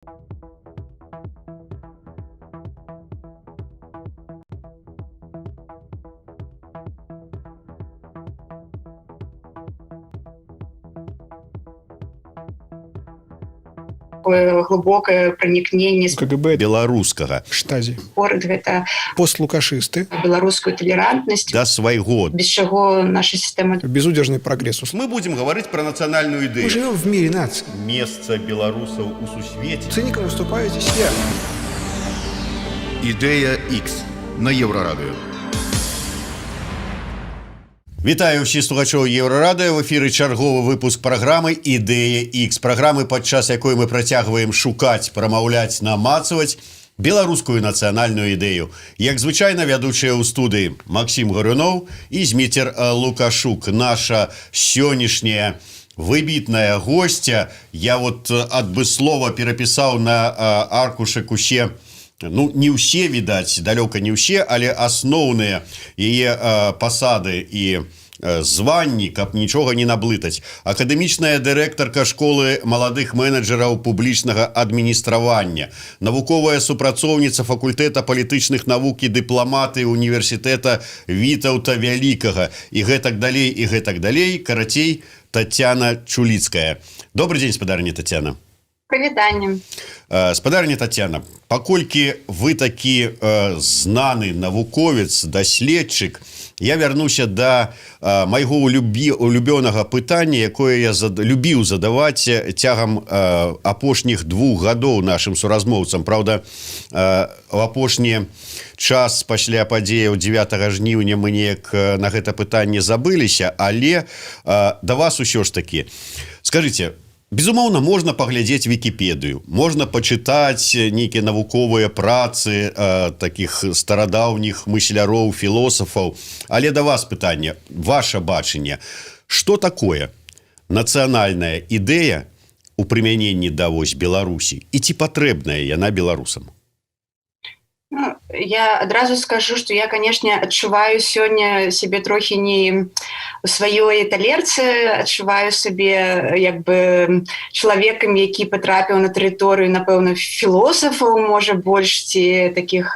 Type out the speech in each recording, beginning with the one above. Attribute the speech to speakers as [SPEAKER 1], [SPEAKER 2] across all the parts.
[SPEAKER 1] Такое глубокое проникнение
[SPEAKER 2] КГБ
[SPEAKER 3] беларускага
[SPEAKER 2] штази
[SPEAKER 1] город гэта
[SPEAKER 2] постлукашисты
[SPEAKER 1] беларускую толерантнасць
[SPEAKER 3] да свайго.
[SPEAKER 1] без чаго наша система
[SPEAKER 2] безудержный прогресс.
[SPEAKER 3] Мы будем говорить про национальную
[SPEAKER 2] Мы
[SPEAKER 3] идею.
[SPEAKER 2] живем в мире наций.
[SPEAKER 3] Место белорусов у сусвете.
[SPEAKER 2] Циником выступаю здесь я.
[SPEAKER 4] Ідея X на Єврорадіо.
[SPEAKER 3] Вітаю ўсіх слухачоў Еўрарадыё. В эфіры чарговы выпуск праграмы «Ідэя X». Праграмы, падчас якой мы працягваем шукаць, прамаўляць, намацаваць беларускую нацыянальную ідэю. Як звычайна, вядучыя ў студыі Максім Гаруноў і Зміцер Лукашук. Наша сённяшняя выбітная госця. Я вот адмыслова перапісаў на аркушык усе, ну, не ўсе, відаць, далёка не ўсе, але асноўныя яе пасады і званні, каб нічога не наблытаць. Акадэмічная дырэктарка школы маладых менеджераў публічнага адміністравання, навуковая супрацоўніца факультэта палітычных навук і дыпламаты універсітэта Вітаўта Вялікага і гэтак далей, карацей, Тацяна Чуліцкая. Добрый дзень, спадарня Тацяна.
[SPEAKER 1] Прывітанне.
[SPEAKER 3] Спадарня Тацяна, паколькі вы такі знаны навуковец, даследчык, я вярнуся да майго улюбёнага пытання, якое я любіў задаваць цягам апошніх 2 гадоў нашым суразмоўцам. Праўда, у апошні час пасля падзеяў 9 жніўня мы неяк на гэта пытанне забыліся, але да вас усё ж такі. Скажыце, безумоўна, можна паглядзець Вікіпедыю, можна пачытаць нейкія навуковыя працы такіх старадаўніх мысляроў, філосафаў, але да вас пытанне, ваше бачанне, што такое нацыянальная ідэя у прымяненні да вось Беларусі і ці патрэбная яна беларусам?
[SPEAKER 1] Ну, я адразу скажу, что я, конечно, адчуваю сёння себе трохи не у сваёй талерцы, адчуваю сабе як бы чалавекам, які патрапіў на тэрыторыю, напэўна, філосафаў, можа, больш ці такіх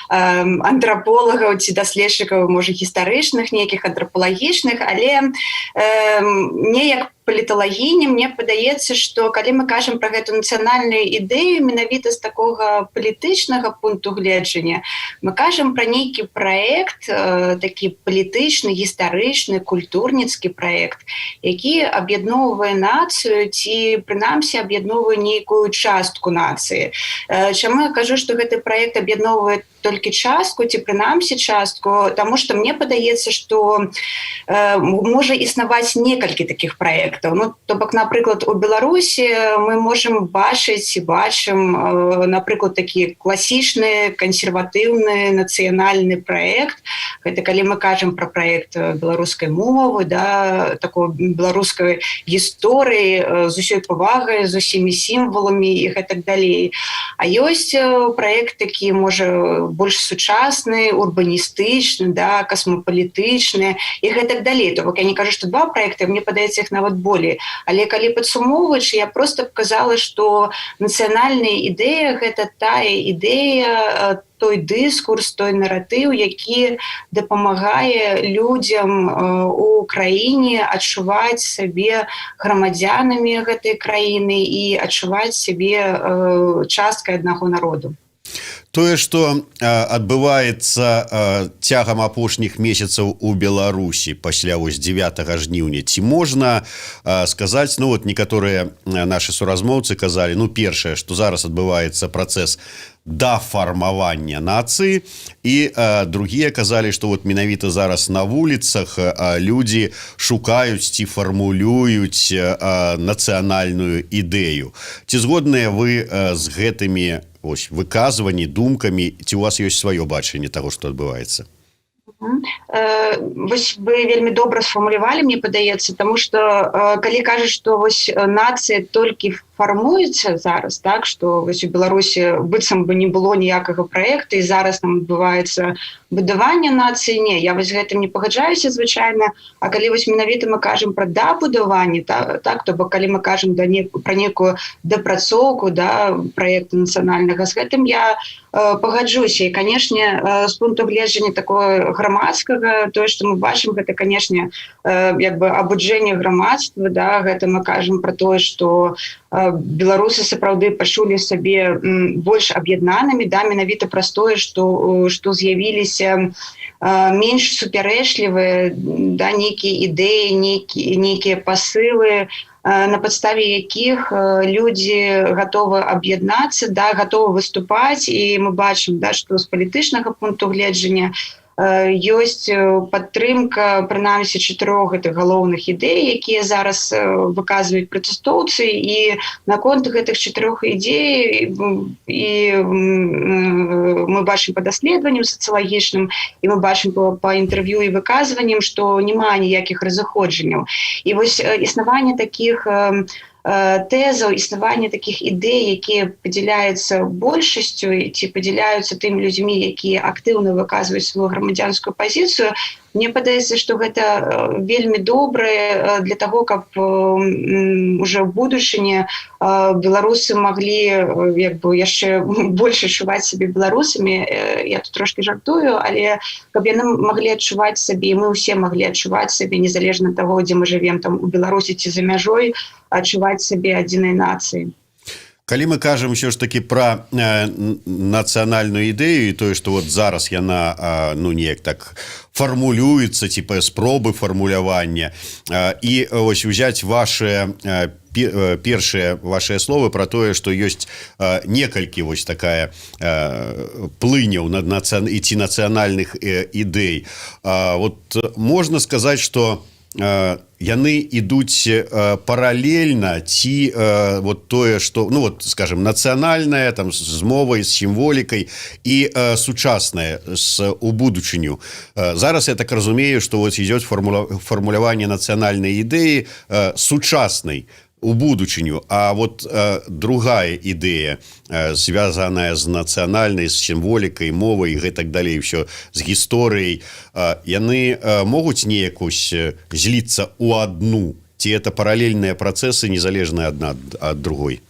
[SPEAKER 1] антраполагаў ці даследчыкаў, можа, гістарычных, нейкіх антрапалагічных, але мне як паліталагіні, мне падаецца, што калі мы кажам пра гэту нацыянальную ідэю, менавіта з такога палітычнага пункту гледжання, мы кажам пра нейкі праект, такі палітычны, гістарычны, культурніцкі праект, які аб'ядноўвае нацыю ці, прынамсі, аб'ядноўвае нейкую частку нацыі. Чаму я кажу, што гэты праект аб'ядноўвае толькі частку, ці прынамсі частку, таму што мне падаецца, што можа існаваць некалькі такіх праектаў. Ну, то бок, напрыклад, у Беларусі мы можам бачыць і бачым, напрыклад, такі класічны, кансерватыўны, нацыянальны праект. Гэта калі мы кажам пра праект беларускай мовы, да, такой беларускай гісторыі, з усёй павагай, з усімі сімваламі і гэтак далей. А ёсць праект такі, можа, больш сучасны, урбаністычны, да, касмапалітычны і гэтак далей. То бок я не кажу, што 2 праекты, мне падаецца іх нават болей. Але калі падсумоўваючы, я проста казала, што нацыянальная ідэя гэта тая ідэя, той дыскурс, той наратыў, які дапамагае людзям у краіне адчуваць сабе грамадзянамі гэтай краіны і адчуваць сабе часткай аднаго народу.
[SPEAKER 3] Тое, што адбываецца цягам апошніх месяцаў у Беларусі пасля вось 9 жніўня, ці можна сказаць, ну вот некаторыя нашы суразмоўцы казалі, ну першае, што зараз адбываецца працэс дафармавання нацыі, і другія казалі, што вот менавіта зараз на вуліцах людзі шукаюць ці фармулююць нацыянальную ідэю. Ці згодныя вы з гэтымі выказванні, думкамі, ці у вас ёсць сваё бачанне таго, што адбываецца?
[SPEAKER 1] Вось вы вельмі добра сфармулявалі, мне падаецца, таму што калі кажа, што вось нацыя толькі фармуецца зараз, так, што вось у Беларусі быццам бы не было ніякага праекта і зараз там адбываецца будаванне нацыі, не, я вось гэтым не пагаджаюся звычайна, а калі вось менавіта мы кажам пра дабудаванне, так, то бок калі мы кажам пра некую дапрацоўку, да, праекта нацыянальнага, з гэтым я пагаджуся. І, канешне, з пункту гледжання такого грамадскага, тое, што мы бачым, гэта, канешне, як бы абуджэнне грамадства, да, гэта мы кажам пра тое, што беларусы сапраўды пачулі сабе больш аб'яднанымі, да, менавіта праз тое, што з'явіліся менш супярэчлівыя, да, нейкія ідэі, нейкія пасылы, на падставе якіх людзі гатовы аб'яднацца, да, гатовы выступаць, і мы бачым, да, што з палітычнага пункту гледжання ёсць падтрымка прынамсі 4 гэтых галоўных ідэй, якія зараз выказваюць пратэстоўцы, і наконт гэтых 4 ідэй і мы бачым па даследаванням сацыялагічным, і мы бачым па інтэрв'ю і выказванням, што няма ніякіх разыходжанняў. І вось існаванне такіх тэзаў, існаванне такіх ідэй, якія падзяляюцца большасцю ці падзяляюцца тымі людзьмі, якія актыўна выказваюць сваю грамадзянскую пазіцыю, мне падаецца, што гэта вельмі добра для таго, каб уже ў будучыні беларусы маглі як бы яшчэ больш адчуваць сябе беларусамі. Я тут трошки жартую, але каб яны маглі адчуваць сабе, і мы ўсе маглі адчуваць сабе, незалежна ад таго, дзе мы жывем, там у Беларусі ці за мяжой, адчуваць сабе адзінай нацыі.
[SPEAKER 3] Калі мы кажам ўсё ж таки пра нацыянальную ідэю і тое, што вот зараз яна ну неяк так фармулюецца, типа спробы фармулявання, і ось узяць ваши першыя вашыя словы пра тое, што ёсць некалькі вось такая плыняў над ці нацыянальных ідэй. Вот можна сказаць, што яны ідуць паралельна, ці вот тое, што, ну вот, скажем, нацыянальная, там, з мовай, з сімволікай і сучасная у будучыню. Зараз я так разумею, што вот ідзе фармуляванне нацыянальнай ідэі сучаснай у будучыню, а вот другая ідэя, звязаная з нацыянальнай, з сімволікай, мовай і гэтак далей, ўсё з гісторыяй, яны могуць неяк зліцца ў адну, ці это паралельныя працэсы, незалежныя адна ад другой?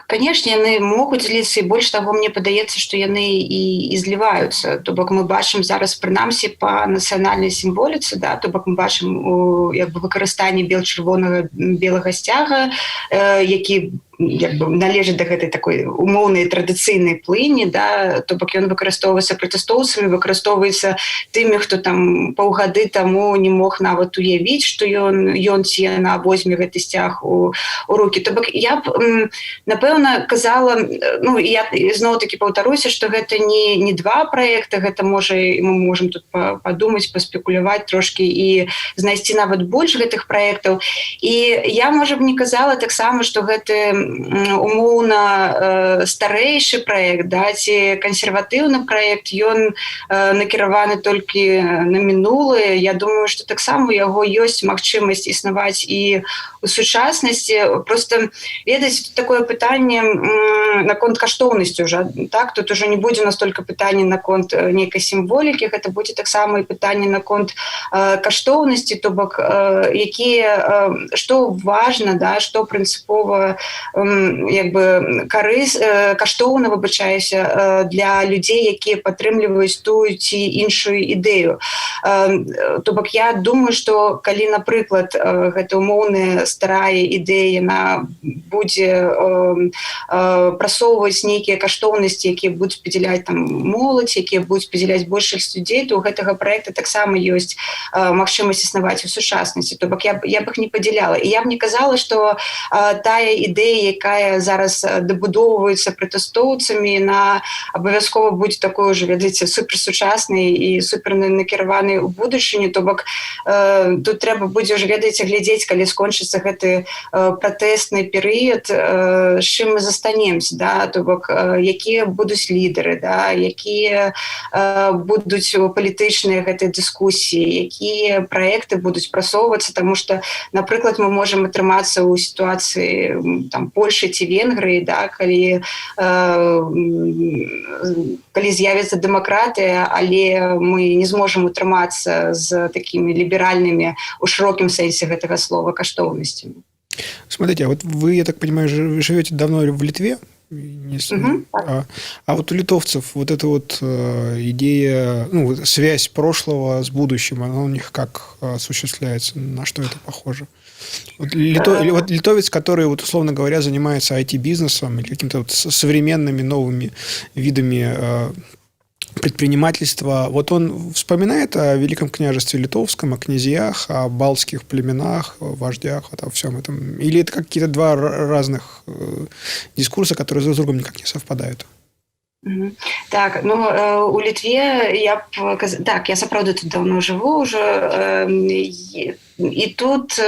[SPEAKER 1] Конечно, яны могуць зліцца, і больш таго, мне падаецца, што яны і зліваюцца. То бок мы бачым зараз прынамсі па нацыянальнай сімволіцы, да, то бок мы бачым як бы выкарыстанне бел-чырвонага белага сцяга, які як бы належыць да гэтай такой умоўнай традыцыйнай плыні, да, то бок ён выкарыстоўваецца пратэстоўцамі, выкарыстоўваецца тымі, хто там паўгады таму не мог нават уявіць, што ён ці яна возьме гэты сцяг у рукі. То бок я б, напэўна, казала, ну, я зноў-такі паўтаруся, што гэта не два праекты, гэта можа, мы можам тут падумаць, паспекуляваць трошкі і знайсці нават больш гэтых праектаў. І я, можа б, не казала таксама, што гэты умоўна старэйшы праект, да, ці кансерватыўны праект, ён накіраваны толькі на мінулае. Я думаю, што таксама у яго ёсць магчымасць існаваць і у сучаснасці. Просто, ведаць, такое пытанне наконт каштоўнасці ўжо, так, тут ужо не будзе настолькі пытанне наконт нейкай сімволікі, гэта будзе таксама і пытанне наконт каштоўнасці, то бок якія, што важна, да, што прынцыпова як бы каштоўна, выбачаюся, для людзей, якія падтрымліваюць тую ці іншую ідэю. То бок я думаю, што калі, напрыклад, гэта умоўная старая ідэя, яна будзе прасоўваць нейкія каштоўнасці, якія будуць падзяляць там моладзь, якія будуць падзяляць большасць людзей, то у гэтага праекта таксама ёсць магчымасць існаваць у сучаснасці. То бок я б іх не падзяляла. І я б не казала, што тая ідэя, якая зараз дабудоўваецца пратэстоўцамі, на абавязкова будзе такой уже, ведаеце, суперсучаснай і супернакіраванай у будучыню. То бок тут трэба будзе уже, ведаеце, глядзець, калі скончыцца гэты пратэстны перыяд, з чым мы застанемся. будуць, да, то бок якія будуць лідары, да, якія будуць палітычныя гэтыя дыскусіі, якія праекты будуць прасоўвацца, таму што, напрыклад, мы можам атрымацца ў сітуацыі там Польшы ці Венгрыі, да, калі з'явіцца дэмакратыя, але мы не зможам утрымацца з такімі ліберальнымі у шырокім сэнсе гэтага слова каштоўнасцямі.
[SPEAKER 2] Смотрите, а вот вы, я так понимаю, живете давно в Литве? А вот у литовцев вот эта вот идея, ну, связь прошлого с будущим, она у них как осуществляется? На что это похоже? Вот литовец, который, вот, условно говоря, занимается IT-бизнесом или какими-то вот современными новыми видами предпринимательства, вот он вспоминает о Великом княжестве Литовском, о князьях, о балтских племенах, о вождях, вот о всем этом? Или это какие-то два разных дискурса, которые друг с другом никак не совпадают?
[SPEAKER 1] Так, ну, у Літве я сапраўды тут давно жыву ўжо, і тут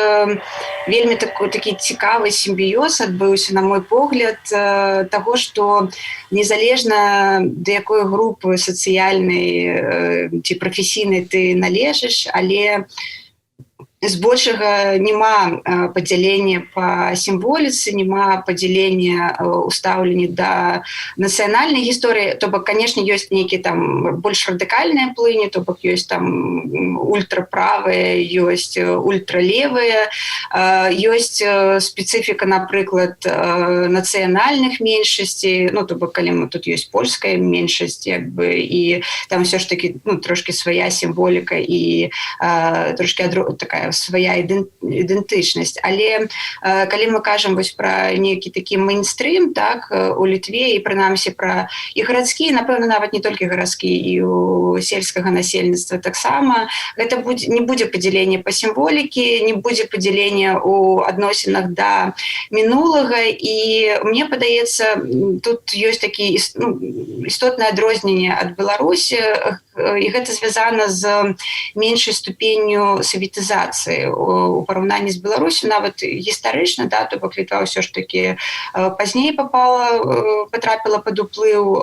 [SPEAKER 1] вельмі такі цікавы сімбіёз адбыўся, на мой погляд, таго, што незалежна да якой групы сацыяльнай ці прафесійнай ты належыш, але збольшага няма падзялення па сімволіцы, няма падзялення ў стаўленні да нацыянальнай гісторыі. То бок, канешне, ёсць нейкія там больш радыкальныя плыні, то бок ёсць там ультраправыя, ёсць ультралевыя, ёсць спецыфіка, напрыклад, нацыянальных меншасцей, ну, то бок, калі тут ёсць польская меншасць, як бы, і там ўсё ж такі, ну, трошкі свая сімволіка і трошкі такая свая ідэнтычнасць. Але калі мы кажам вось пра нейкі такі мейнстрым, так, у Літве, і прынамсі пра і гарадскі, напэўна, нават не толькі гарадскі, і у сельскага насельніцтва таксама, гэта не будзе падзялення па сімволікі, не будзе падзялення ў адносінах да мінулага, і мне падаецца, тут ёсць такі істотнае адрозненне ад Беларусі, і гэта звязана з меншай ступенню саветызацыі у параўнанні з Беларусю, нават гістарычна, да, то бок Літва ўсё ж такі пазней патрапіла пад уплыў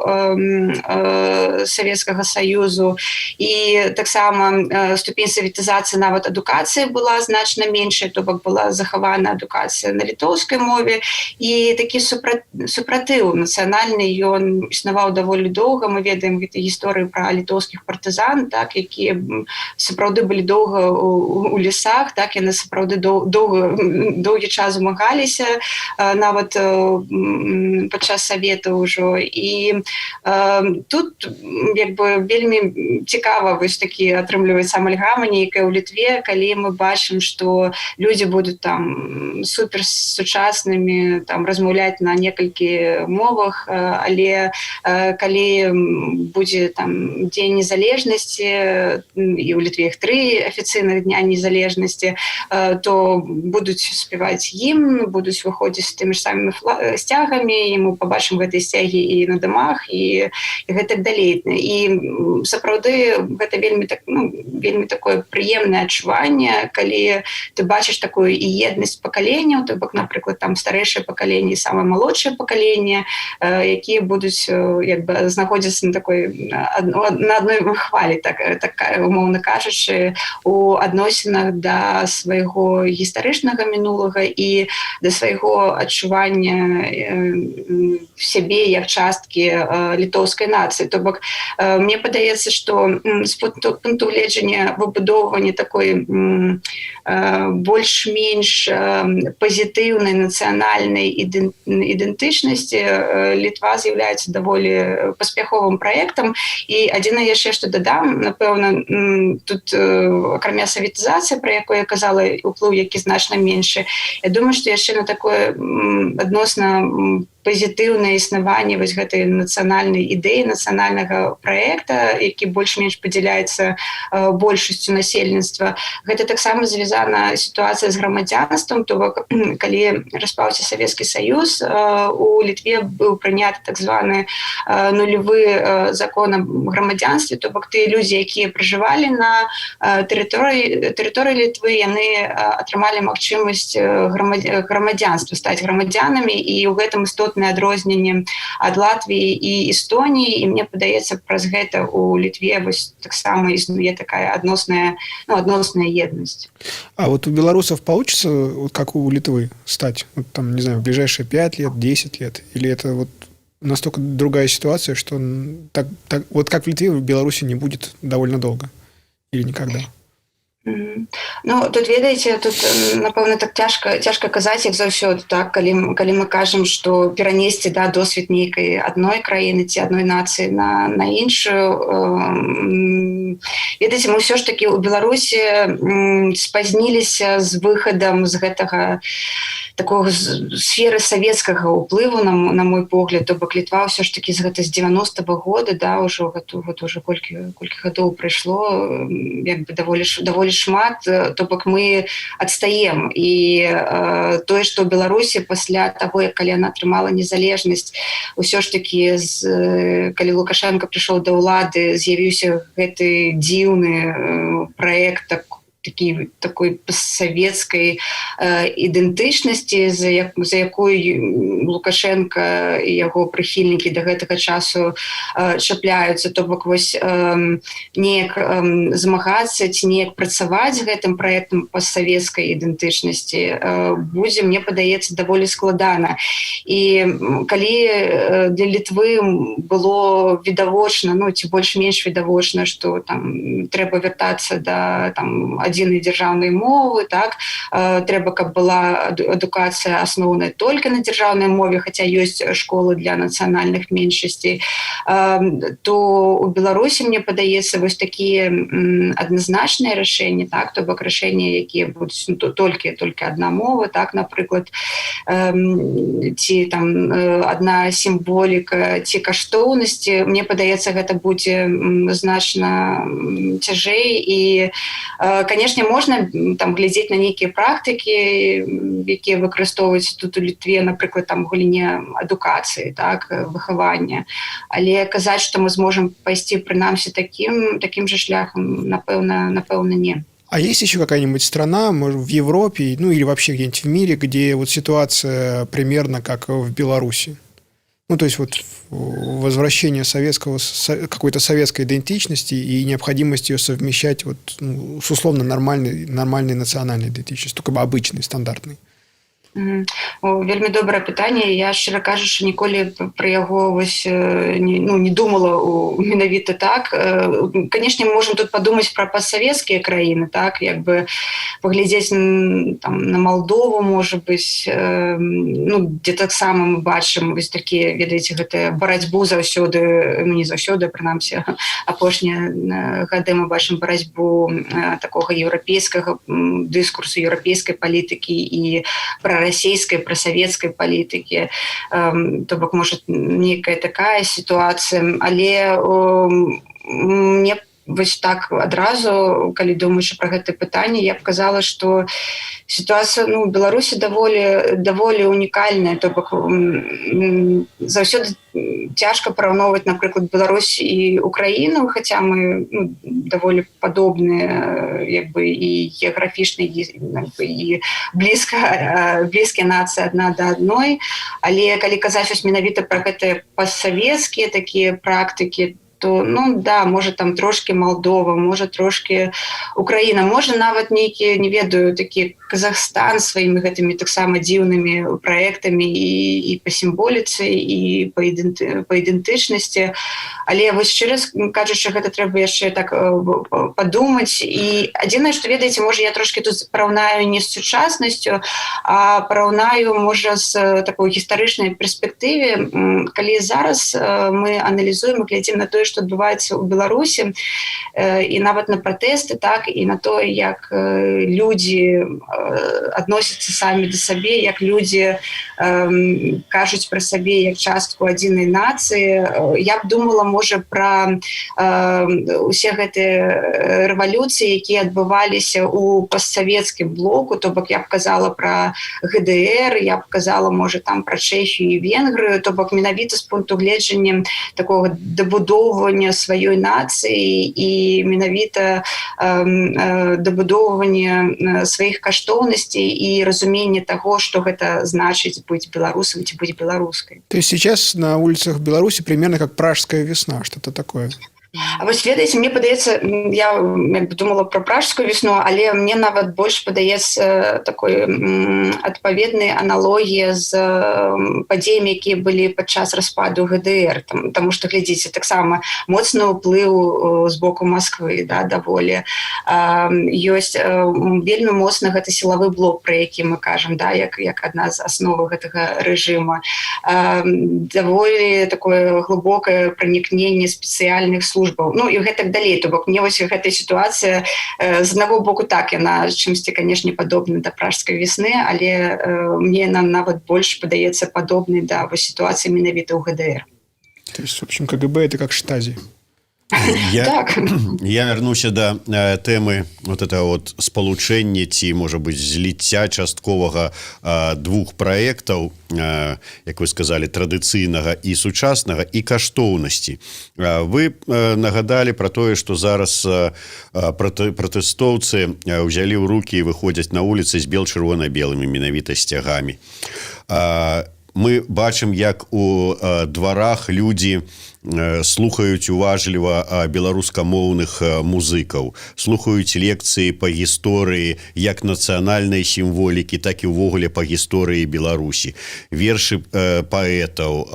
[SPEAKER 1] Савецкага Саюзу, і таксама ступень саветызацыі нават адукацыі была значна меншая, то бок была захавана адукацыя на літоўскай мове, і такі супратыў нацыянальны, ён існаваў даволі доўга. Мы ведаем гэтай гісторыі пра літоўскіх партызан, так, якія сапраўды былі доўга у лесах, так, яны сапраўды доўгі час змагаліся, нават падчас савета ўжо. І тут як бы вельмі цікава вось такі атрымліваецца амальгама нейкая ў Літве, калі мы бачым, што людзі будуць там супер сучаснымі, там размаўляць на некалькі мовах, але калі будзе там дзень незалежнасці, і ў Літве іх 3 афіцыйных дня незалежнасці, то будуць спяваць гімн, будуць выходзіць з тымі ж самымі сцягамі, і мы пабачым гэтыя сцягі і на дамах, і гэтак далей. І сапраўды гэта вельмі такое прыемнае адчуванне, калі ты бачыш такую і еднасць пакаленняў, то бок, напрыклад, там старэйшае пакаленне і самае малодшае пакаленне, якія будуць як бы знаходзіцца на адной хвалі, так умоўна кажучы, у адносінах да свайго гістарычнага мінулага і да свайго адчування сябе як часткі літоўскай нацыі. То бок, мне падаецца, што з пункту гледжання выбудоўвання такой больш-менш пазітыўнай нацыянальнай ідэнтычнасці Літва з'яўляецца даволі паспяховым праектам. І адзінае яшчэ, што дадам, напэўна, тут акрамя саветызацыі, пра якую я казала, уплыў які значна меншы, я думаю, што яшчэ на такое адносна пазітыўнае існаванне вось гэтай нацыянальнай ідэі, нацыянальнага праекта, які больш-менш падзяляецца большасцю насельніцтва. Гэта таксама звязана сітуацыя з грамадзянствам, то бок, калі распаўся Савецкі Саюз, у Літве быў прыняты так званы нулевы закон аб грамадзянстве, то бок тыя людзі, якія пражывалі на тэрыторыі Літвы, яны атрымалі магчымасць грамадзянства, стаць грамадзянамі, і ў гэтым істотна істотнае адрозненне ад Латвіі і Эстоніі, і мне падаецца, праз гэта у Літве вось таксама існуе такая адносная еднасць.
[SPEAKER 2] А вот у белорусов получится, вот как у Литвы, стать, вот там, не знаю, в ближайшие 5 лет, 10 лет? Или это вот настолько другая ситуация, что вот как в Литве, в Беларуси не будет довольно долго? Или никогда?
[SPEAKER 1] Ну, тут, ведаеце, тут, напэўна, так цяжка казаць, як заўсёды, так, калі мы кажам, што перанесці, да, досвед нейкай адной краіны ці адной нацыі на іншую. Ведаеце, мы ўсё ж такі ў Беларусі спазніліся з выхадам з гэтага такого сферы савецкага ўплыву, на мой погляд, то бок Літва ўсё ж такі з 90-го года, да, ўжо колькі гадоў прайшло, як бы даволі шмат, то бок мы адстаем. І тое, што ў Беларусі пасля таго, калі яна атрымала незалежнасць, усё ж такі, калі Лукашенко прыйшоў да ўлады, з'явіўся гэты дзіўны праект такой савецкай ідэнтычнасці, за якой Лукашенко і яго прыхільнікі да гэтага часу чапляюцца. То бок вось неяк змагацца ці неяк працаваць з гэтым праектам пастсавецкай ідэнтычнасці будзе, мне падаецца, даволі складана. І калі для Літвы было відавочна, ну ці больш-менш відавочна, што там трэба вяртацца да там адзінай дзяржаўнай мовы, так, трэба, каб была адукацыя асноўная толькі на дзяржаўнай мове, хаця ёсць школы для нацыянальных меншасцей, то у Беларусі, мне падаецца, вось такія адназначныя рашэнні, так, то бок рашэнні, якія будуць толькі адна мова, так, напрыклад, ці там адна сімволіка, ці каштоўнасці, мне падаецца, гэта будзе значна цяжэй. І, конечно, можна там глядзець на нейкія практыкі, якія выкарыстоўваюцца тут у Літве, напрыклад, там у галіне адукацыі, так, выхавання. Але казаць, што мы зможам пайсці прынамсі такім же шляхам, напэўна, не.
[SPEAKER 2] А есть еще какая-нибудь страна, может, в Европе, ну или вообще где-нибудь в мире, где вот ситуация примерно как в Беларуси? Ну, то есть вот возвращение какой-то советской идентичности и необходимость ее совмещать вот, ну, с условно нормальной национальной идентичностью, только бы обычной, стандартной.
[SPEAKER 1] Вельмі добрае пытанне. Я, шчыра кажучы, ніколі пра яго не думала менавіта так. Канешне, мы можам тут падумаць пра пастсавецкія краіны, так, як бы паглядзець там на Малдову, можа быць, ну, дзе таксама мы бачым вось такія, ведаеце, гэтая барацьбу заўсёды, ну, не заўсёды, прынамсі, апошнія гады мы бачым барацьбу такога еўрапейскага дыскурсу, еўрапейскай палітыкі і прарасійскай, прасавецкай палітыкі. То бок, можа, нейкая такая сітуацыя, але мне вось так адразу, калі думаючы пра гэта пытанне, я б казала, што сітуацыя, ну, у Беларусі даволі унікальная. То бок, заўсёды цяжка параўноўваць, напрыклад, Беларусь і Украіну, хаця мы, ну, даволі падобныя, як бы, і геаграфічна, і блізкія нацыі адна да адной. Але калі казаць вось менавіта пра гэтыя пастсавецкія такія практыкі, то, ну, да, можа там трошки Молдова, можа трошки Украіна, можа нават нейкі, не ведаю, такі Казахстан сваімі гэтымі таксама дзіўнымі праектамі і па сімволіцы, і па ідэнтычнасці. Але вось шчыра кажучы, гэта трэба яшчэ так падумаць. І адзінае, што, ведаеце, можа я трошки тут параўнаю не з сучаснасцю, а параўнаю, можа, з такой гістарычнай перспектыве. Калі зараз мы аналізуем і глядзім на тое, што адбываецца ў Беларусі, і нават на пратэсты, так, і на тое, як людзі адносяцца самі да сабе, як людзі кажуць пра сабе як частку адзінай нацыі. Я б думала, можа, пра усе гэтыя рэвалюцыі, якія адбываліся ў пастсавецкім блоку, то бок я б казала пра ГДР, я б казала, можа, там пра Чэхію і Венгрыю, то бок менавіта з пункту гледжання такога дабудовы дабудоўвання сваёй нацыі і менавіта дабудоўвання сваіх каштоўнасцей і разумення таго, што гэта значыць быць беларусам ці быць беларускай.
[SPEAKER 2] То есть сейчас на улицах Беларуси примерно как пражская весна, что-то такое.
[SPEAKER 1] А вось ведаеце, мне падаецца, я думала пра пражскую весну, але мне нават больш падаецца такой адпаведнай аналогіі з падзеямі, якія былі падчас распаду ГДР, таму што глядзіце, таксама моцны ўплыў з боку Масквы, да, даволі. Ёсць вельмі моцны гэта сілавы блок, пра які мы кажам, да, як адна з асноваў гэтага рэжыма. Даволі такое глыбокае пранікненне спецыяльных служб. Ну і гэтак далей, то бок мне вось гэтая сітуацыя з аднаго боку так, яна чымсьці, канешне, падобна да пражскай весны, але мне яна нават больш падаецца падобнай да сітуацыі менавіта ў ГДР.
[SPEAKER 2] То есть, в общем, КГБ это как Штази.
[SPEAKER 3] Я вярнуся да тэмы вот это вот спалучэнне ці, можа быць, зліцця частковага двух праектаў, як вы сказалі, традыцыйнага і сучаснага, і каштоўнасці. Вы нагадалі пра тое, што зараз пратэстоўцы ўзялі ў рукі і выходзяць на вуліцы з бел-чырвона-белымі менавіта сцягамі. Мы бачым, як у дварах людзі слухаюць уважліва беларускамоўных музыкаў, слухаюць лекцыі па гісторыі як нацыянальнай сімволікі, так і ўвогуле па гісторыі Беларусі, вершы паэтаў,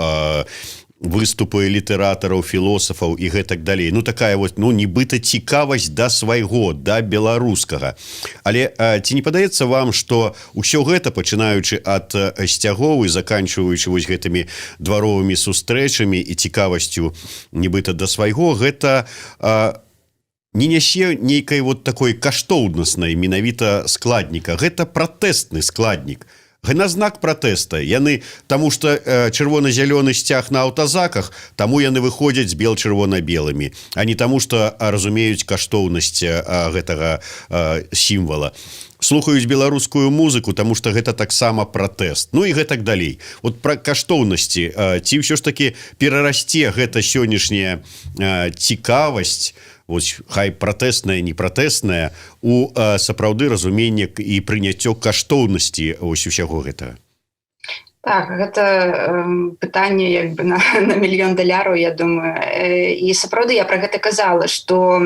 [SPEAKER 3] выступы літаратараў, філосафаў і гэтак далей. Ну, такая вот, нібыта цікавасць да свайго, да беларускага. Але ці не падаецца вам, што ўсё гэта, пачынаючы ад сцягоў і заканчваючы вось гэтымі дваровымі сустрэчамі і цікавасцю нібыта да свайго, гэта не нясе нейкай вот такой каштоўнаснай менавіта складніка. Гэта пратэстны складнік. На знак пратэста. Яны, таму што чырвона-зялёны сцяг на аўтазаках, таму яны выходзяць з бел-чырвона-белымі, а не таму, што разумеюць каштоўнасць гэтага сімвала. Слухаюць беларускую музыку, таму што гэта таксама пратэст. Ну і гэтак далей. От пра каштоўнасці. Ці ўсё ж такі перарасце гэта сённяшняя цікавасць, вось, хай пратэсная, не пратэсная, у сапраўды разуменне і прыняццё каштоўнасці ось усяго гэтага.
[SPEAKER 1] Так, гэта пытанне як бы на $1 000 000, я думаю. І сапраўды я пра гэта казала, што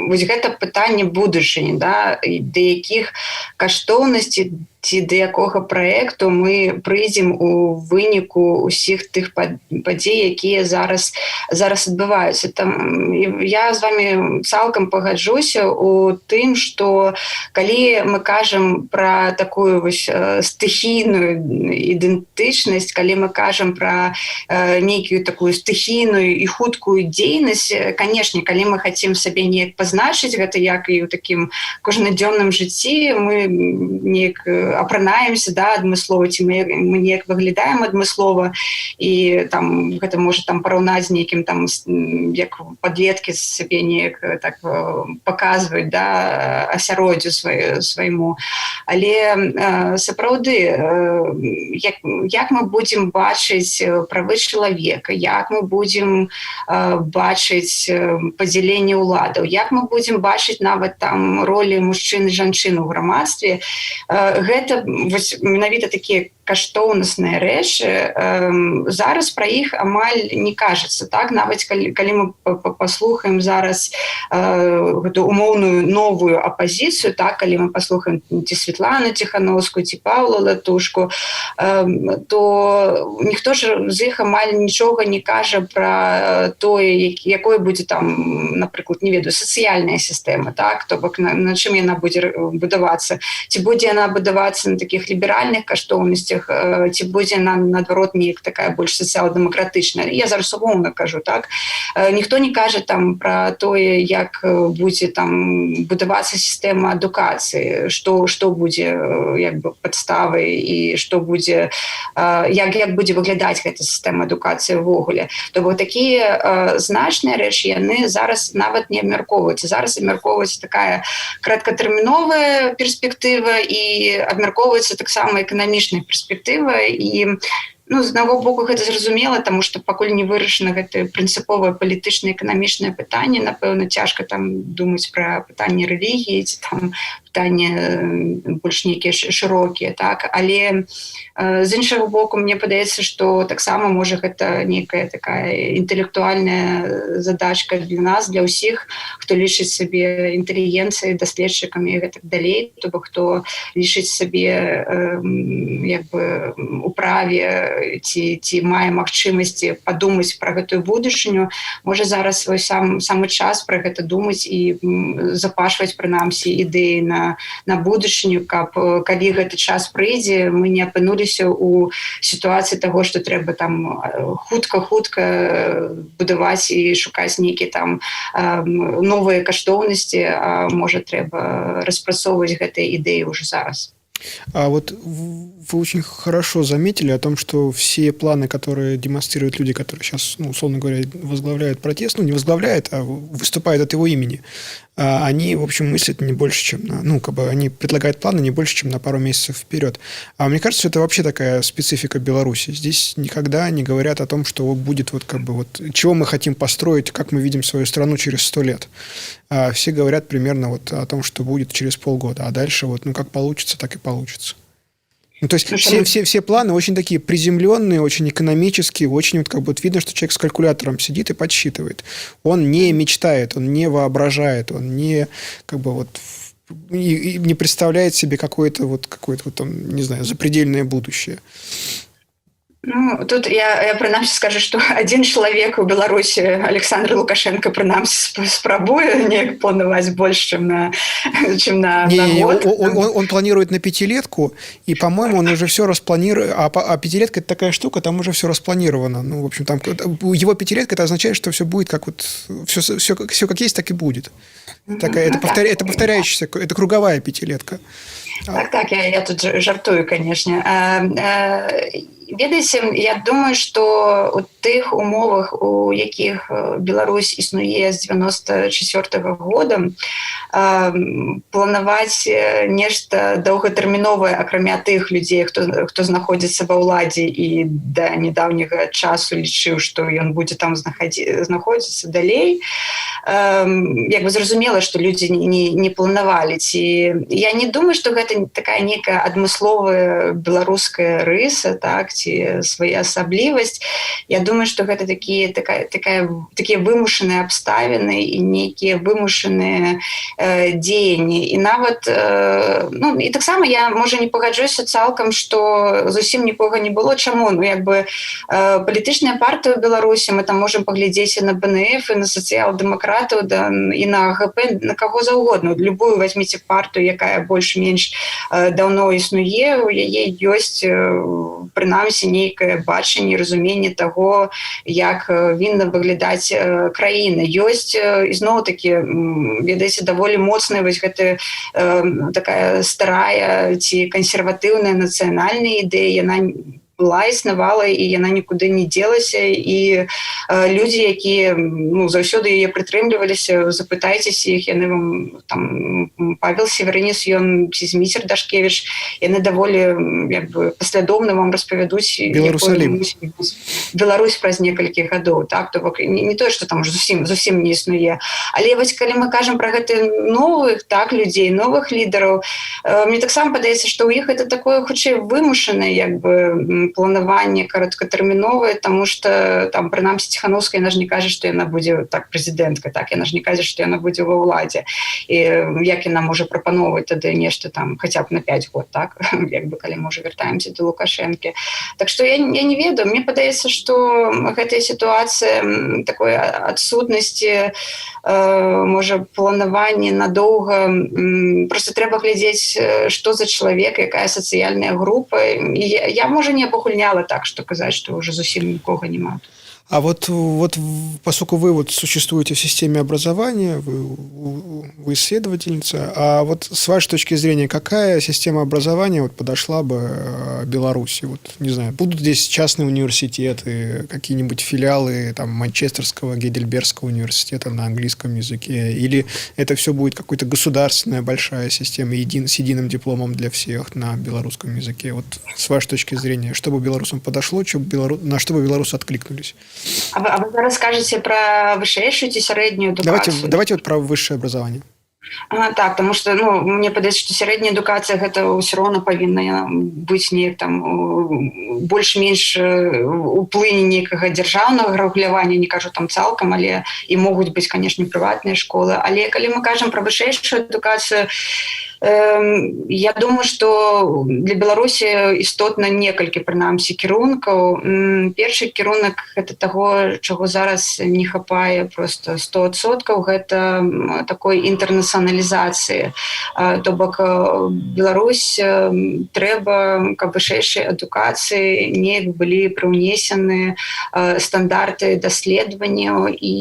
[SPEAKER 1] вось гэта пытанне будучыні, да, да якіх каштоўнасцей ці да якога праекту мы прыйдзем у выніку ўсіх тых падзей, якія зараз адбываюцца. Я з вами цалкам пагаджуся у тым, што калі мы кажам пра такую вось стыхійную ідэнтычнасць, калі мы кажам пра нейкую такую стыхійную і хуткую дзейнасць, канешне, калі мы хацім сабе неяк пазначыць гэта, як і ў такім кожнадзённым жыцці, мы неяк апранаемся, да, адмыслова, ці мы неяк выглядаем адмыслова, і там гэта можа там параўнаць з нейкім там, як падлеткі сабе неяк так паказваюць, да, асяроддзю свайму. Але сапраўды, як мы будзем бачыць правы чалавека, як мы будзем бачыць падзяленне ўладаў, як мы будзем бачыць нават там ролі мужчын і жанчын у грамадстве, гэта вось менавіта такія каштоўнасныя рэчы, зараз пра іх амаль не кажацца, так? Нават калі мы паслухаем зараз гэту умоўную новую апазіцыю, так, калі мы паслухаем ці Святлану Ціхановскую, ці Паўла Латушку, то ніхто ж з іх амаль нічога не кажа пра тое, якой будзе там, напрыклад, не ведаю, сацыяльная сістэма, так? То бок на чым яна будзе будавацца? Ці будзе яна будавацца на такіх ліберальных каштоўнасцях, ці будзе нам, наадварот, неяк такая больш сацыял-дэмакратычная. Я зараз умоўна кажу, так? Ніхто не кажа там пра тое, як будзе там будавацца сістэма адукацыі, што будзе як бы падставай і што будзе, як будзе выглядаць гэта сістэма адукацыі ўвогуле. То бок такія значныя рэчы, яны зараз нават не абмяркоўваюцца. Зараз абмяркоўваецца такая краткатэрміновая перспектыва і абмяркоўваецца таксама эканамічная перспектыва, і з аднаго боку гэта зразумела, таму што пакуль не вырашана гэта прынцыповае палітычнае эканамічнае пытанне, напэўна, цяжка там думаць пра пытанне рэлігіі ці там пытанне больш нейкія шырокія, так, але з іншага боку мне падаецца, што таксама можа гэта нейкая такая інтэлектуальная задачка для нас, для ўсіх, хто лічыць сабе інтэлігенцыяй, даследчыкамі і гэтак далей, то бок хто лічыць сабе як бы у праве ці мае магчымасці падумаць пра гэтую будучыню, можа зараз свой самы час пра гэта думаць і запашваць прынамсі ідэі на будучыню, каб калі гэты час прыйдзе, мы не апынуліся ў сітуацыі таго, што трэба там хутка будаваць і шукаць нейкія там новыя каштоўнасці, а можа трэба распрацоўваць гэтыя ідэі ўжо зараз.
[SPEAKER 2] А вот вы очень хорошо заметили о том, что все планы, которые демонстрируют люди, которые сейчас, условно говоря, возглавляют протест, не возглавляют, а выступают от его имени, они, в общем, мыслят не больше, чем они предлагают планы не больше, чем на пару месяцев вперед. А мне кажется, это вообще такая специфика Беларуси. Здесь никогда не говорят о том, что будет чего мы хотим построить, как мы видим свою страну через 100 лет. А все говорят примерно о том, что будет через полгода, а дальше как получится, так и получится. То есть все планы очень такие приземленные, очень экономические, очень видно, что человек с калькулятором сидит и подсчитывает. Он не мечтает, он не воображает, он не не представляет себе какое-то там, не знаю, запредельное будущее.
[SPEAKER 1] Тут я прынамсі скажу, што адзін чалавек у Беларусі, Александр Лукашенко, прынамсі спрабуе неяк планаваць больш, чым на год.
[SPEAKER 2] Он планирует на пятилетку, и, по-моему, он уже все распланировал. А пятилетка – это такая штука, там уже все распланировано. В общем, там его пятилетка – это означает, что все будет как все как есть, так и будет. Это повторяющаяся, это круговая пятилетка.
[SPEAKER 1] Так, я тут жартую, конечно. Ведаеце, я думаю, што у тых умовах, у якіх Беларусь існуе з 94-го года, планаваць нешта доўгатэрміновае, акрамя тых людзей, хто знаходзіцца ва ўладзе і да нядаўняга часу лічыў, што ён будзе там знаходзіцца далей, як бы зразумела, што людзі не планавалі. Я не думаю, што гэта такая нейкая адмысловая беларуская рыса, так, ці своеасаблівасць. Я думаю, што гэта такія вымушаныя абставіны і нейкія вымушаныя дзеянні. І нават, і таксама я, можа, не пагаджуся цалкам, што зусім нікога не было. Чаму? Палітычныя партыі ў Беларусі, мы там можам паглядзець і на БНФ, і на сацыял-дэмакратаў, і на АГП, на каго заўгодна. Любую возьміце партыю, якая больш-менш даўно існуе, у яе ёсць прынамсі нейкае бачанне, разуменне таго, як вінна выглядаць краіна. Ёсць, ізноў-такі, ведаеце, даволі моцная гэта такая старая ці кансерватыўная нацыянальная ідэя, яна была, існавала, і яна нікуды не дзелася, і людзі, якія заўсёды яе прытрымліваліся, запытайцеся іх, яны вам там Павел Северынец, ён ці Зміцер Дашкевіч, яны даволі паслядоўна вам распавядуць Беларусь праз некалькі гадоў, так, то бок не тое, што там зусім не існуе. Але вось калі мы кажам пра гэтых новых, так, людзей, новых лідараў, мне таксама падаецца, што ў іх гэта такое хутчэй вымушанае як бы планаванне кароткатэрміновае, таму што там прынамсі Ціхановская, яна ж не кажа, што яна будзе так прэзідэнткай, так, яна ж не кажа, што яна будзе ва ўладзе. І як яна можа прапаноўваць тады нешта там хаця б на 5 год, так, як бы калі можа вяртаемся да Лукашэнкі. Так што я не ведаю, мне падаецца, што гэтая сітуацыя такой адсутнасці, можа, планаванне надоўга, проста трэба глядзець, што за чалавек, якая сацыяльная група. Я, можа, не пахульняла так, что казаць, что уже зусім нікога няма.
[SPEAKER 2] А вот поскольку вы существуете в системе образования, вы исследовательница, а вот с вашей точки зрения, какая система образования подошла бы Беларуси? Не знаю, будут здесь частные университеты, какие-нибудь филиалы там Манчестерского, Гейдельбергского университета на английском языке, или это все будет какая-то государственная большая система с единым дипломом для всех на белорусском языке? Вот с вашей точки зрения, что бы белорусам подошло, на что бы белорусы откликнулись.
[SPEAKER 1] А вы зараз скажете про вышэйшую ці сярэднюю адукацыю?
[SPEAKER 2] Давайте вот про высшее образование.
[SPEAKER 1] Так, потому что мне падаецца, што сярэдняя адукацыя гэта ўсё роўна павінна быць неяк там больш-менш уплыне нейкага дзяржаўнага рэгулявання, не кажу там цалкам, але і могуць быць, канешне, прыватныя школы. Але калі мы кажам пра вышэйшую адукацыю, я думаю, што для Беларусі істотна некалькі, прынамсі, кірункаў. Першы кірунак гэта таго, чаго зараз не хапае просто 100%, гэта такой інтэрнацыяналізацыі. То бок Беларусь трэба, каб вышэйшай адукацыі неяк былі прыўнесены стандарты даследаванняў і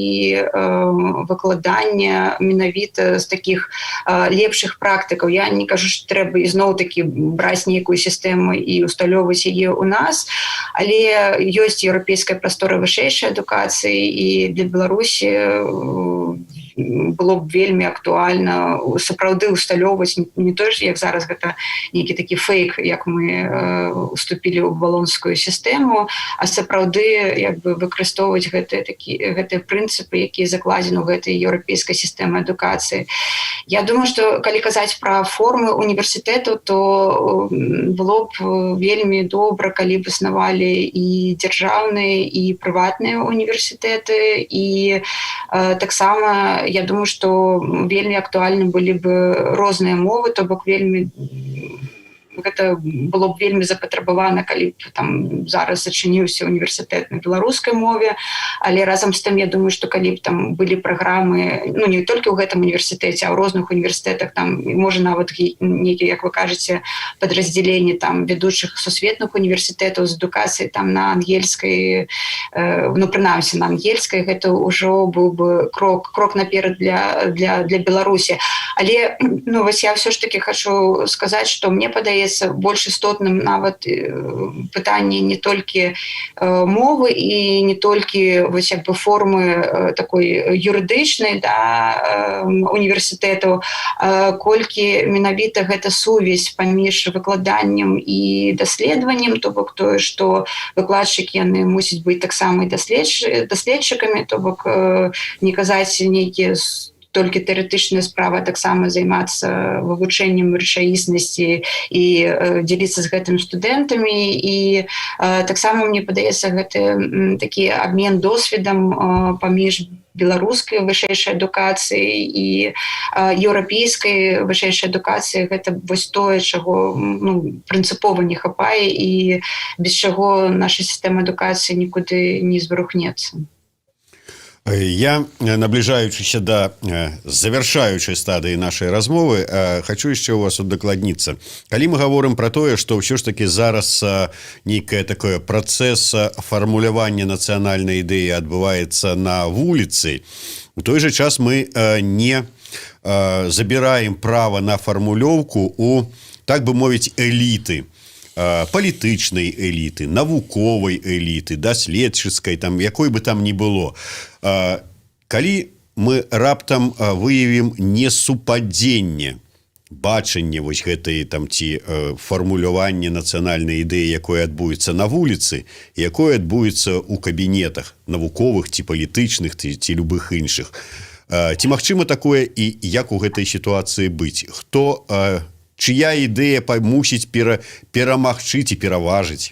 [SPEAKER 1] выкладання менавіта з такіх лепшых практыкаў. Я не кажу, што трэба ізноў-такі браць нейкую сістэму і усталёўваць яе ў нас, але ёсць еўрапейская прастора вышэйшай адукацыі, і для Беларусі было б вельмі актуальна сапраўды усталёўваць не той ж, як зараз гэта нейкі такі фейк, як мы уступілі ў балонскую сістэму, а сапраўды як бы выкарыстоўваць гэтыя прынцыпы, якія закладзены ў гэтай еўрапейскай сістэме адукацыі. Я думаю, што калі казаць пра формы універсітэту, то было б вельмі добра, калі б існавалі і дзяржаўныя, і прыватныя універсітэты, і таксама я думаю, што вельмі актуальны былі б розныя мовы, то бок вельмі гэта было б вельмі запатрабавана, калі б там зараз зачыніўся універсітэт на беларускай мове, але разам з тым я думаю, што калі б там былі праграмы, не толькі ў гэтым універсітэце, а ў розных універсітэтах, там можа нават нейкі, як вы кажаце, падраздзяленні там ведучых сусветных універсітэтаў з адукацыяй там на ангельскай, прынамсі на ангельскай, гэта ўжо быў бы крок наперад для Беларусі. Але вось я ўсё ж таки хочу сказаць, што мне падаецца больш істотным нават пытанне не толькі мовы і не толькі вось як бы формы такой юрыдычнай універсітэтаў, колькі менавіта гэта сувязь паміж выкладаннем і даследаваннем, то бок тое, што выкладчыкі яны мусяць быць таксама і даследчыкамі, то бок не казаць нейкія толькі тэарэтычная справа, таксама займацца вывучэннем рэчаіснасці і дзеліцца з гэтым студэнтамі. І таксама мне падаецца гэты такі абмен досведам паміж беларускай вышэйшай адукацыяй і еўрапейскай вышэйшай адукацыяй. Гэта вось тое, чаго прынцыпова не хапае і без чаго наша сістэма адукацыі нікуды не зварухнецца.
[SPEAKER 3] Я, наближаючыся да завяршаючай стадыі нашай размовы, хочу яшчэ у вас удакладніцца. Калі мы гаворым пра тое, што ўсё ж таки зараз нейкае такое працэс фармулявання нацыянальнай ідэі адбываецца на вуліцы, у той жа час мы не забіраем права на фармулёўку у, так бы мовіць, эліты. Палітычнай эліты, навуковай эліты, даследчыцкай, там якой бы там ні было. Калі мы раптам выявім несупадзенне бачанне вось гэтай там ці фармуляванне нацыянальнай ідэі, якое адбудзецца на вуліцы, якое адбудзецца ў кабінетах навуковых ці палітычных ці любых іншых, ці магчыма такое і як у гэтай сітуацыі быць? Хто чыя ідэя мусіць перамагчы ці пераважыць?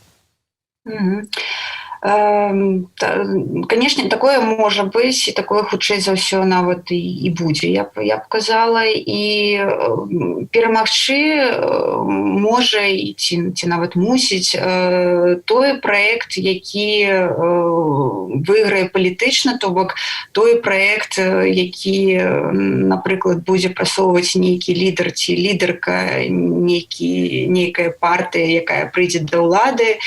[SPEAKER 1] Канешне, такое можа быць, і такое хутчэй за ўсё нават і будзе, я б казала. І перамагчы можа ці нават мусіць той праект, які выйграе палітычна, то бок той праект, які, напрыклад, будзе прасоўваць нейкі лідар ці лідарка нейкая партыя, якая прыйдзе да ўлады,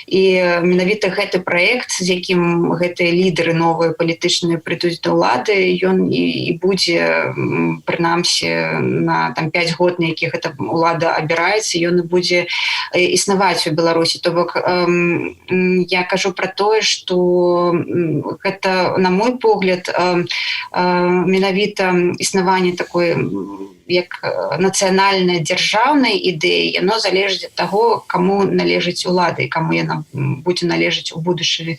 [SPEAKER 1] і менавіта гэты праект, з якім гэтыя лідары новыя палітычныя прыйдуць да ўлады, ён і будзе, прынамсі, на 5 год, на якіх гэта ўлада абіраецца, ён і будзе існаваць у Беларусі. То бок я кажу пра тое, што гэта, на мой погляд, менавіта існаванне такой як нацыянальная дзяржаўная ідэя, яно залежыць ад таго, каму належыць улада і каму яна будзе належыць у Беларусі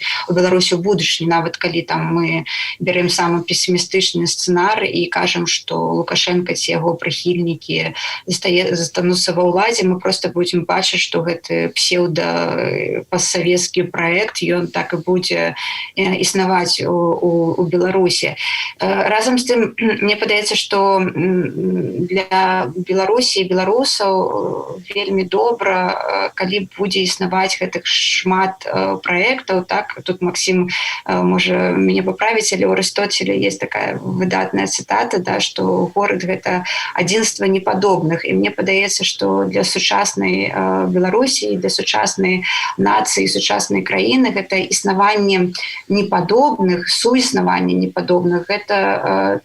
[SPEAKER 1] ў будучыні, нават калі там мы берем самы пессімістычны сцэнар і кажам, што Лукашенко ці яго прыхільнікі застануцца ва ўладзе, мы просто будзем бачыць, што гэты псеўда-постсавецкі праект, ён так і будзе існаваць у Беларусі. Разам з тым, мне падаецца, што для Беларусі і беларусаў вельмі добра, калі будзе існаваць гэтых шмат праектаў. Так, тут Максим можа мяне паправіць, але ў Арыстоцеля есть такая выдатная цытата, да, што горад гэта адзінства непадобных. І мне падаецца, што для сучаснай Беларусі, для сучаснай нацыі, сучаснай краіны гэта існаванне непадобных, суіснаванне непадобных, гэта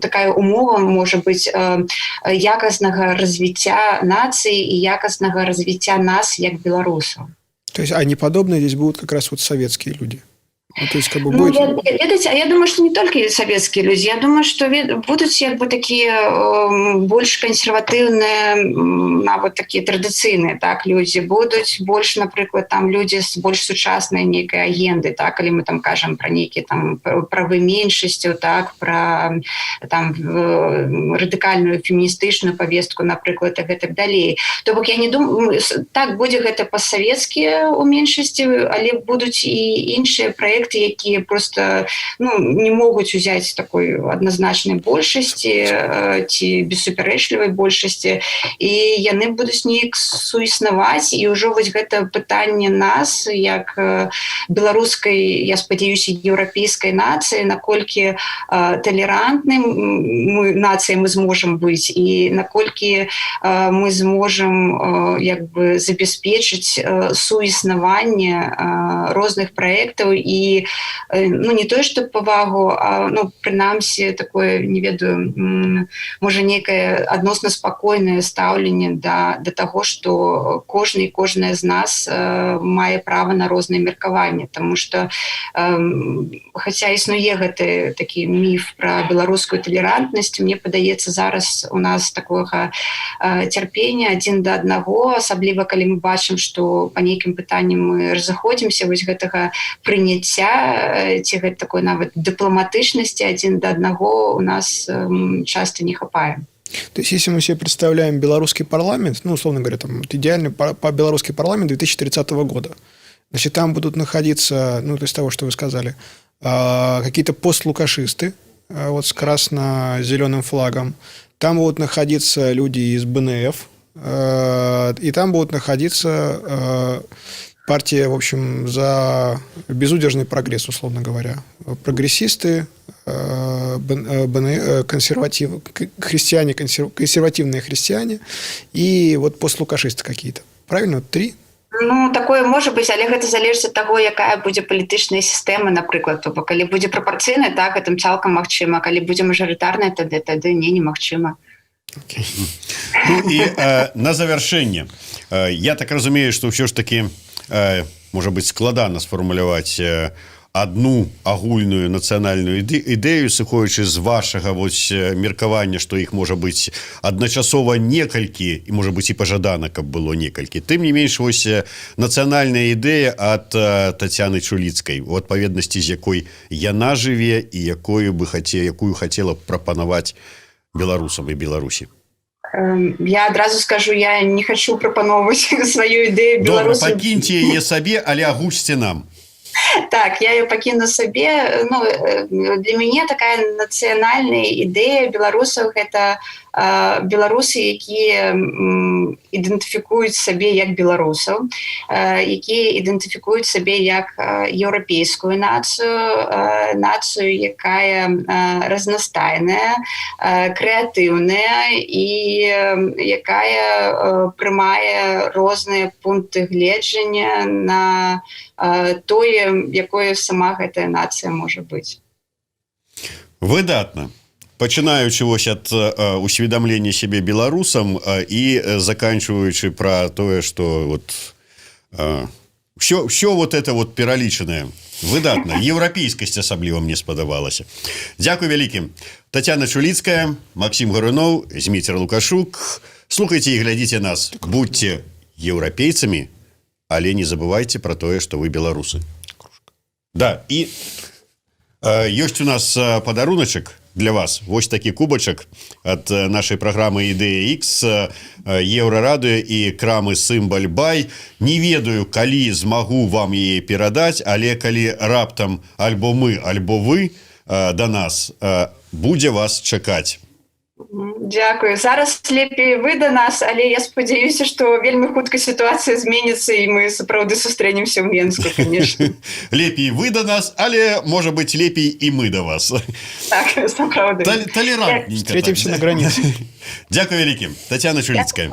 [SPEAKER 1] такая умова можа быць якаснага развіцця нацыі і якаснага развіцця нас як беларусаў.
[SPEAKER 2] То есть, а неподобные здесь будут как раз вот советские люди? Ну, то есть, как бы
[SPEAKER 1] будет... я думаю, что не только советские люди. Я думаю, что будут как бы такие больше консервативные, вот такие традиционные так, люди. Будут больше, например, там люди с больше сучасной некой агенды, так, или мы там кажем про некие там правы меньшости, так, про там радикальную феминистичную повестку, например, и так далее. То бок я не думаю, так будет это постсоветские у меньшости, але будут и іншие проекты, які просто не могуць узяць такой адназначнай большасці ці бессуперэчлівай большасці, і яны будуць неяк суіснаваць, і ўжо вось гэта пытанне нас як беларускай, я спадзяюся, еўрапейскай нацыі, наколькі талерантнай нацыяй мы зможам быць і наколькі мы зможам як бы забяспечыць суіснаванне розных праектаў і не тое, што павагу, а прынамсі такое, не ведаю, можа нейкае адносна спакойнае стаўленне да таго, што кожная з нас мае права на розныя меркаванні, таму што хаця існуе гэты такі міф пра беларускую талерантнасць, мне падаецца, зараз у нас такога цярпення адзін да аднаго, асабліва калі мы бачым, што па нейкім пытанням мы разыходзімся, вось гэтага прыняцця ці гэта такой нават дыпламатычнасці адзін да аднаго у нас часто не хапае.
[SPEAKER 2] То есть, если мы себе представляем белорусский парламент, условно говоря, там, вот идеальный белорусский парламент 2030 года, значит, там будут находиться, то есть того, что вы сказали, какие-то постлукашисты, вот с красно-зеленым флагом, там будут находиться люди из БНФ, и там будут находиться... партия, в общем, за безудержный прогресс, условно говоря. Прогрессисты, христиане, консервативные христиане и вот постлукашисты какие-то. Правильно? 3?
[SPEAKER 1] Такое можа быць, але гэта залежыць ад таго, якая будзе палітычная сістэма, напрыклад. То бок, калі будзе прапарцыйная, так, гэтым цалкам магчыма. Калі будзе мажарытарная, тады немагчыма.
[SPEAKER 3] Okay. І на завяршэнне. Я так разумею, што ўсё ж такі можа быць складана сфармуляваць адну агульную нацыянальную ідэю, сыходзячы з вашага меркавання, што іх можа быць адначасова некалькі, і можа быць і пажадана, каб было некалькі. Тым не менш, нацыянальная ідэя ад Тацяны Чуліцкай, у адпаведнасці з якой яна жыве і якую хацела б прапанаваць беларусам і Беларусі.
[SPEAKER 1] Я адразу скажу, я не хочу прапановваць сваю ідэю беларусам.
[SPEAKER 3] Добра, пакіньце яе сабе, але агучце нам.
[SPEAKER 1] Так, я ее пакіну сабе. Для мяне такая нацыянальная ідэя беларусаў — гэта беларусы, якія ідэнтыфікуюць сабе як беларусаў, якія ідэнтыфікуюць сабе як еўрапейскую нацыю, якая разнастайная, крэатыўная і якая прымае розныя пункты гледжання на тое, якое сама гэтая нацыя можа быць.
[SPEAKER 3] Выдатна. Пачынаючы ад усведамлення сябе беларусам і заканчиваючы пра тое, што ўсё это пералічанае выдатна, еўрапейскасць асабліва мне спадабалася. Дзякуй вялікім. Тацяна Чуліцкая, Максим Гаруноў, Зміцер Лукашук. Слухайце і глядзіце нас. Будьце еўрапейцамі, але не забывайце про тое, што вы беларусы. Да, і ёсць у нас падаруначак для вас. Вось такі кубачак ад нашай праграмы «Ідэя X», Еўрарадыё і крамы «Сімбаль Бай». Не ведаю, калі змагу вам яе перадаць, але калі раптам альбо мы, альбо вы да нас, будзе вас чакаць.
[SPEAKER 1] Дзякую. Зараз лепей вы да нас, але я спадзяюся, што вельмі хутка сітуацыя зменіцца і мы сапраўды сустрэнемся ў Менску, конечно.
[SPEAKER 3] Лепей вы да нас, але, можа быць, лепей і мы да вас.
[SPEAKER 1] Так, сапраўды.
[SPEAKER 3] Толерантненько.
[SPEAKER 2] Встретимся на границе.
[SPEAKER 3] Дзякуй вялікім. Тацяна Чуліцкая.